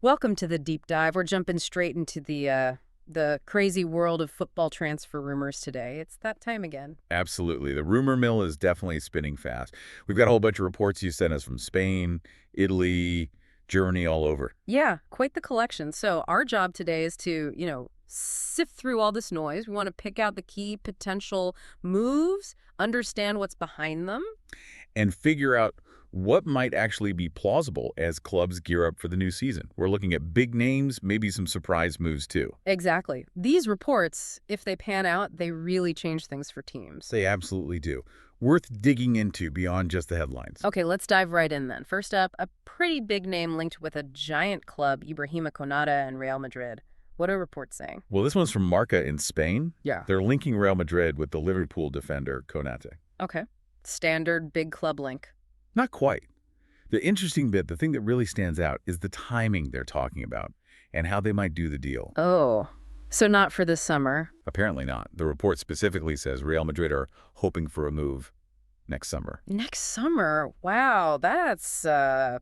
Welcome to the deep dive. We're jumping straight into the crazy world of football transfer rumors today. It's that time again. Absolutely. The rumor mill is definitely spinning fast. We've got a whole bunch of reports you sent us from Spain, Italy, Germany, all over. Yeah, quite the collection. So our job today is to, sift through all this noise. We want to pick out the key potential moves, understand what's behind them. And figure out what might actually be plausible as clubs gear up for the new season. We're looking at big names, maybe some surprise moves too. Exactly. These reports, if they pan out, they really change things for teams. They absolutely do. Worth digging into beyond just the headlines. Okay, let's dive right in then. First up, a pretty big name linked with a giant club, Ibrahima Konate and Real Madrid. What are reports saying? Well, this one's from Marca in Spain. Yeah. They're linking Real Madrid with the Liverpool defender Konate. Okay. Standard big club link. Not quite. The interesting bit, the thing that really stands out, is the timing they're talking about and how they might do the deal. Oh, so not for this summer. Apparently not. The report specifically says Real Madrid are hoping for a move next summer. Next summer? Wow, that's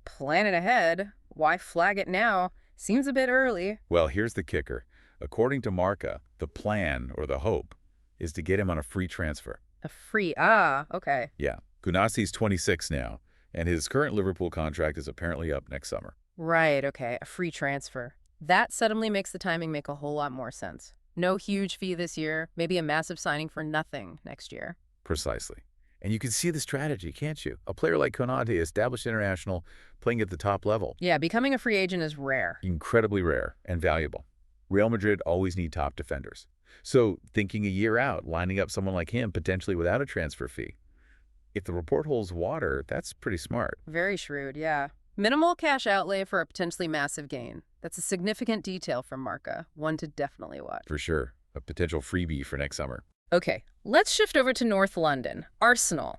planning ahead. Why flag it now? Seems a bit early. Well, here's the kicker. According to Marca, the plan, or the hope, is to get him on a free transfer. Okay. Yeah. Gunassi's 26 now, and his current Liverpool contract is apparently up next summer. Right, okay, a free transfer. That suddenly makes the timing make a whole lot more sense. No huge fee this year, maybe a massive signing for nothing next year. Precisely. And you can see the strategy, can't you? A player like Konate, established international, playing at the top level. Yeah, becoming a free agent is rare. Incredibly rare and valuable. Real Madrid always need top defenders. So thinking a year out, lining up someone like him potentially without a transfer fee. If the report holds water, that's pretty smart. Very shrewd, yeah. Minimal cash outlay for a potentially massive gain. That's a significant detail from Marca, one to definitely watch. For sure. A potential freebie for next summer. Okay, let's shift over to North London. Arsenal.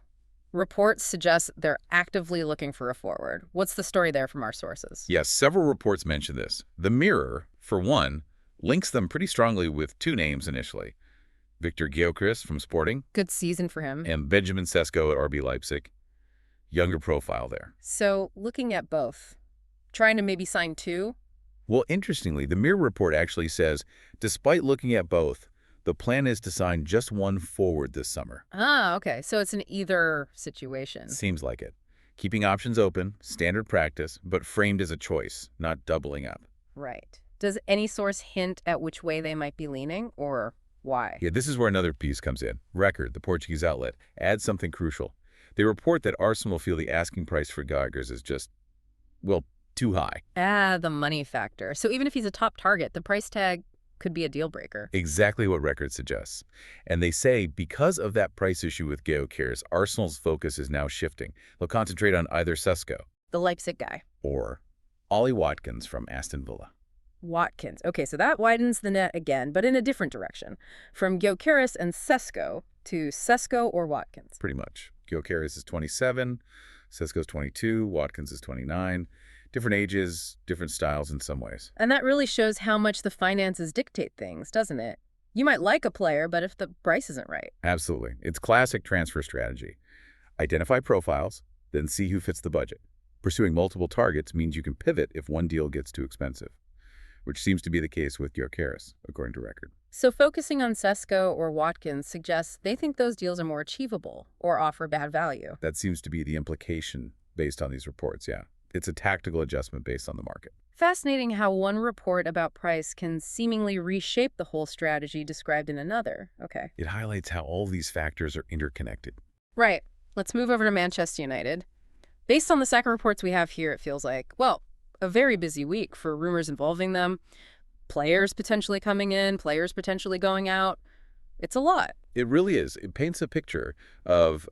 Reports suggest they're actively looking for a forward. What's the story there from our sources? Yes, several reports mention this. The Mirror, for one, links them pretty strongly with two names initially. Viktor Gyokeres from Sporting Good season for him. and Benjamin Sesko at RB Leipzig. Younger profile there. So, looking at both, trying to maybe sign two? Well, interestingly, the Mirror report actually says, despite looking at both, the plan is to sign just one forward this summer. Ah, okay. So it's an either situation. Seems like it. Keeping options open, standard practice, but framed as a choice, not doubling up. Right. Does any source hint at which way they might be leaning, or why? Yeah, this is where another piece comes in. Record, the Portuguese outlet, adds something crucial. They report that Arsenal feel the asking price for Gyokeres is just, well, too high. Ah, the money factor. So even if he's a top target, the price tag could be a deal breaker. Exactly what Record suggests. And they say because of that price issue with Gyokeres, Arsenal's focus is now shifting. They'll concentrate on either Sesko The Leipzig guy. or Ollie Watkins from Aston Villa. Watkins. Okay, so that widens the net again, but in a different direction. From Gyokeres and Sesko to Sesko or Watkins. Pretty much. Gyokeres is 27, Sesko's 22, Watkins is 29. Different ages, different styles in some ways. And that really shows how much the finances dictate things, doesn't it? You might like a player, but if the price isn't right. Absolutely. It's classic transfer strategy. Identify profiles, then see who fits the budget. Pursuing multiple targets means you can pivot if one deal gets too expensive, which seems to be the case with Gyokeres, according to Record. So focusing on Sesko or Watkins suggests they think those deals are more achievable or offer bad value. That seems to be the implication based on these reports, yeah. It's a tactical adjustment based on the market. Fascinating how one report about price can seemingly reshape the whole strategy described in another. Okay. It highlights how all these factors are interconnected. Right. Let's move over to Manchester United. Based on the second reports we have here, it feels like, well, a very busy week for rumors involving them. Players potentially coming in, players potentially going out. It's a lot. It really is. It paints a picture of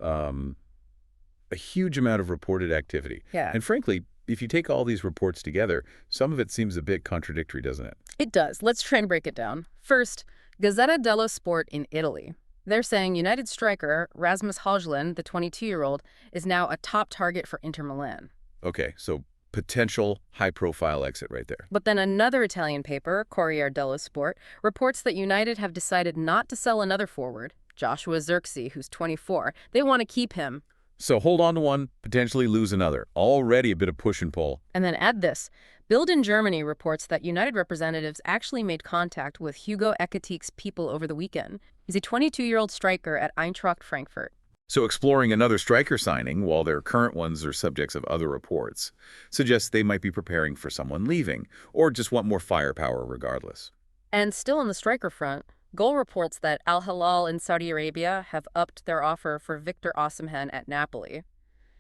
a huge amount of reported activity. Yeah. And frankly, if you take all these reports together, some of it seems a bit contradictory, doesn't it? It does. Let's try and break it down. First, Gazzetta dello Sport in Italy. They're saying United striker Rasmus Hojlund, the 22-year-old, is now a top target for Inter Milan. Okay, so potential high-profile exit right there. But then another Italian paper, Corriere dello Sport, reports that United have decided not to sell another forward, Joshua Zirkzee, who's 24. They want to keep him. So hold on to one, potentially lose another. Already a bit of push and pull. And then add this. Bild in Germany reports that United representatives actually made contact with Hugo Ekitik's people over the weekend. He's a 22-year-old striker at Eintracht Frankfurt. So exploring another striker signing, while their current ones are subjects of other reports, suggests they might be preparing for someone leaving, or just want more firepower regardless. And still on the striker front, Goal reports that Al Hilal in Saudi Arabia have upped their offer for Viktor Osimhen at Napoli.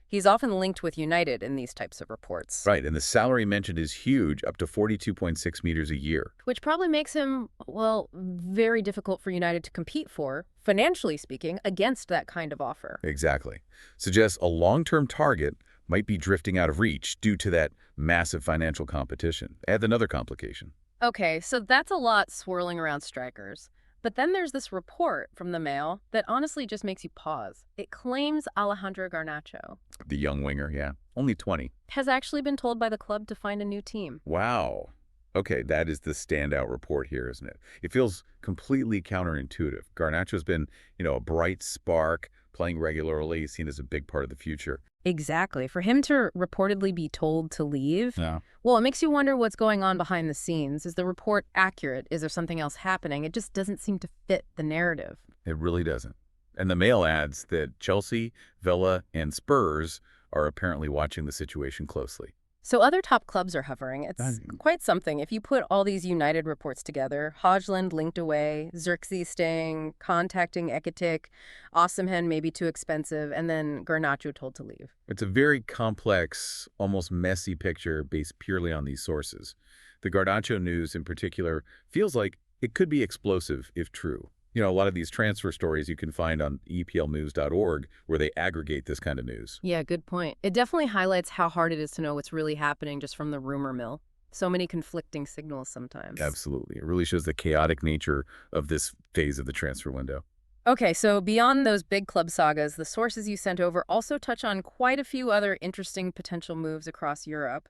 He's often linked with United in these types of reports. Right, and the salary mentioned is huge, up to 42.6 meters a year. Which probably makes him, well, very difficult for United to compete for, financially speaking, against that kind of offer. Exactly. Suggests a long-term target might be drifting out of reach due to that massive financial competition. Add another complication. Okay, so that's a lot swirling around strikers. But then there's this report from the Mail that honestly just makes you pause. It claims Alejandro Garnacho The young winger, yeah. Only 20. has actually been told by the club to find a new team. Wow. Okay, that is the standout report here, isn't it? It feels completely counterintuitive. Garnacho's been, a bright spark, playing regularly, seen as a big part of the future. Exactly. For him to reportedly be told to leave, Yeah. well, it makes you wonder what's going on behind the scenes. Is the report accurate? Is there something else happening? It just doesn't seem to fit the narrative. It really doesn't. And the Mail adds that Chelsea, Villa, and Spurs are apparently watching the situation closely. So other top clubs are hovering. It's That- quite something. If you put all these United reports together, Hojlund linked away, Xerxes staying, contacting Ekitik, Osimhen maybe too expensive, and then Garnacho told to leave. It's a very complex, almost messy picture based purely on these sources. The Garnacho news in particular feels like it could be explosive if true. A lot of these transfer stories you can find on eplnews.org where they aggregate this kind of news. Yeah, good point. It definitely highlights how hard it is to know what's really happening just from the rumor mill. So many conflicting signals sometimes. Absolutely. It really shows the chaotic nature of this phase of the transfer window. Okay, so beyond those big club sagas, the sources you sent over also touch on quite a few other interesting potential moves across Europe.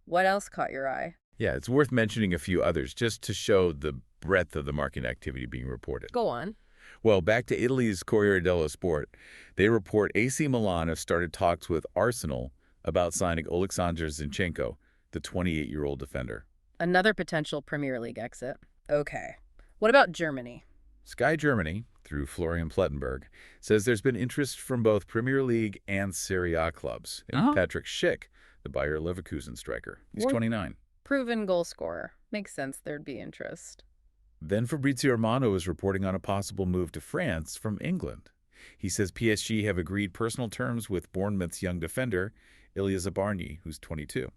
What else caught your eye? Yeah, it's worth mentioning a few others just to show the breadth of the market activity being reported. Go on. Well, back to Italy's Corriere dello Sport, they report AC Milan have started talks with Arsenal about signing Oleksandr Zinchenko, the 28-year-old defender. Another potential Premier League exit. Okay. What about Germany? Sky Germany, through Florian Plettenberg, says there's been interest from both Premier League and Serie A clubs. And Patrick Schick, the Bayer Leverkusen striker. He's 29. Proven goal scorer. Makes sense there'd be interest. Then Fabrizio Romano is reporting on a possible move to France from England. He says PSG have agreed personal terms with Bournemouth's young defender, Ilya Zabarny, who's 22.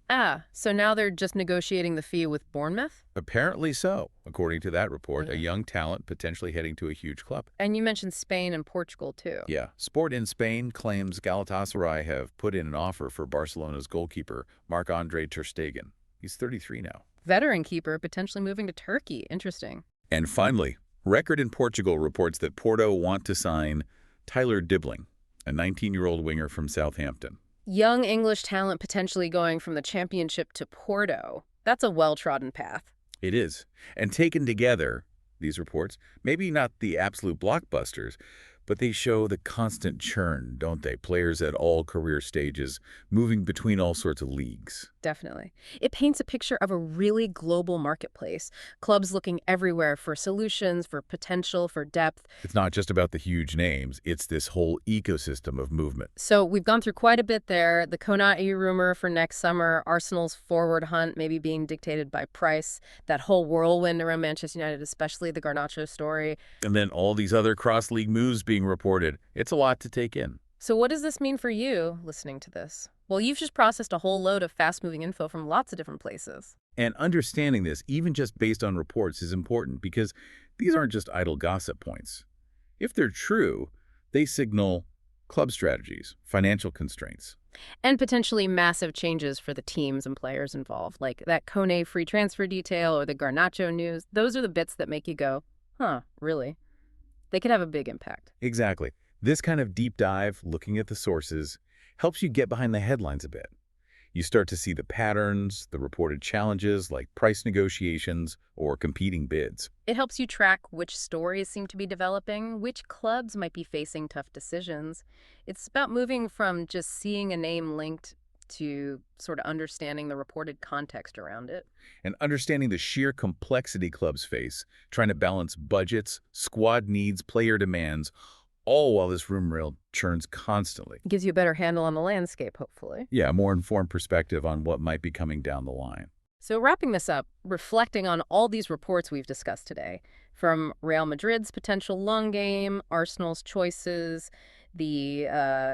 So now they're just negotiating the fee with Bournemouth? Apparently so, according to that report, a young talent potentially heading to a huge club. And you mentioned Spain and Portugal, too. Yeah. Sport in Spain claims Galatasaray have put in an offer for Barcelona's goalkeeper, Marc-Andre ter Stegen. He's 33 now. Veteran keeper potentially moving to Turkey. Interesting. And finally, Record in Portugal reports that Porto want to sign Tyler Dibbling, a 19-year-old winger from Southampton. Young English talent potentially going from the Championship to Porto. That's a well-trodden path. It is. And taken together, these reports, maybe not the absolute blockbusters, but they show the constant churn, don't they? Players at all career stages, moving between all sorts of leagues. Definitely. It paints a picture of a really global marketplace. Clubs looking everywhere for solutions, for potential, for depth. It's not just about the huge names. It's this whole ecosystem of movement. So we've gone through quite a bit there. The Konate rumor for next summer, Arsenal's forward hunt maybe being dictated by price, that whole whirlwind around Manchester United, especially the Garnacho story. And then all these other cross-league moves being reported. It's a lot to take in. So what does this mean for you listening to this? Well, you've just processed a whole load of fast-moving info from lots of different places. And understanding this, even just based on reports, is important because these aren't just idle gossip points. If they're true, they signal club strategies, financial constraints. And potentially massive changes for the teams and players involved, like that Kone free transfer detail or the Garnacho news. Those are the bits that make you go, huh, really? They could have a big impact. Exactly. This kind of deep dive, looking at the sources, helps you get behind the headlines a bit. You start to see the patterns, the reported challenges like price negotiations or competing bids. It helps you track which stories seem to be developing, which clubs might be facing tough decisions. It's about moving from just seeing a name linked to sort of understanding the reported context around it. And understanding the sheer complexity clubs face, trying to balance budgets, squad needs, player demands, all while this rumor mill churns constantly. Gives you a better handle on the landscape, hopefully. Yeah, a more informed perspective on what might be coming down the line. So wrapping this up, reflecting on all these reports we've discussed today, from Real Madrid's potential long game, Arsenal's choices, the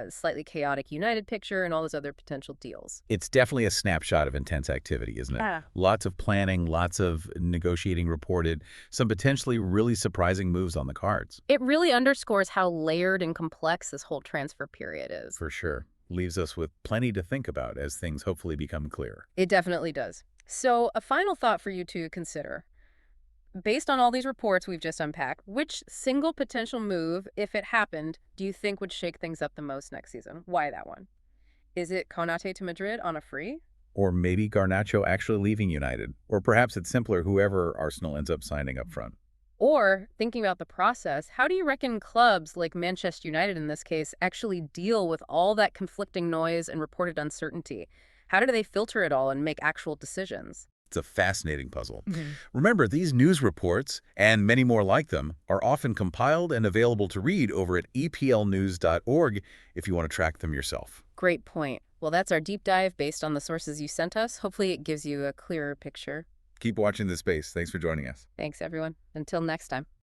slightly chaotic United picture, and all those other potential deals. It's definitely a snapshot of intense activity, isn't it? Yeah. Lots of planning, lots of negotiating reported, some potentially really surprising moves on the cards. It really underscores how layered and complex this whole transfer period is. For sure. Leaves us with plenty to think about as things hopefully become clearer. It definitely does. So a final thought for you to consider. Based on all these reports we've just unpacked, which single potential move, if it happened, do you think would shake things up the most next season? Why that one? Is it Konate to Madrid on a free? Or maybe Garnacho actually leaving United. Or perhaps it's simpler, whoever Arsenal ends up signing up front. Or, thinking about the process, how do you reckon clubs like Manchester United in this case actually deal with all that conflicting noise and reported uncertainty? How do they filter it all and make actual decisions? It's a fascinating puzzle. Remember, these news reports, and many more like them, are often compiled and available to read over at eplnews.org if you want to track them yourself. Great point. Well, that's our deep dive based on the sources you sent us. Hopefully it gives you a clearer picture. Keep watching this space. Thanks for joining us. Thanks, everyone. Until next time.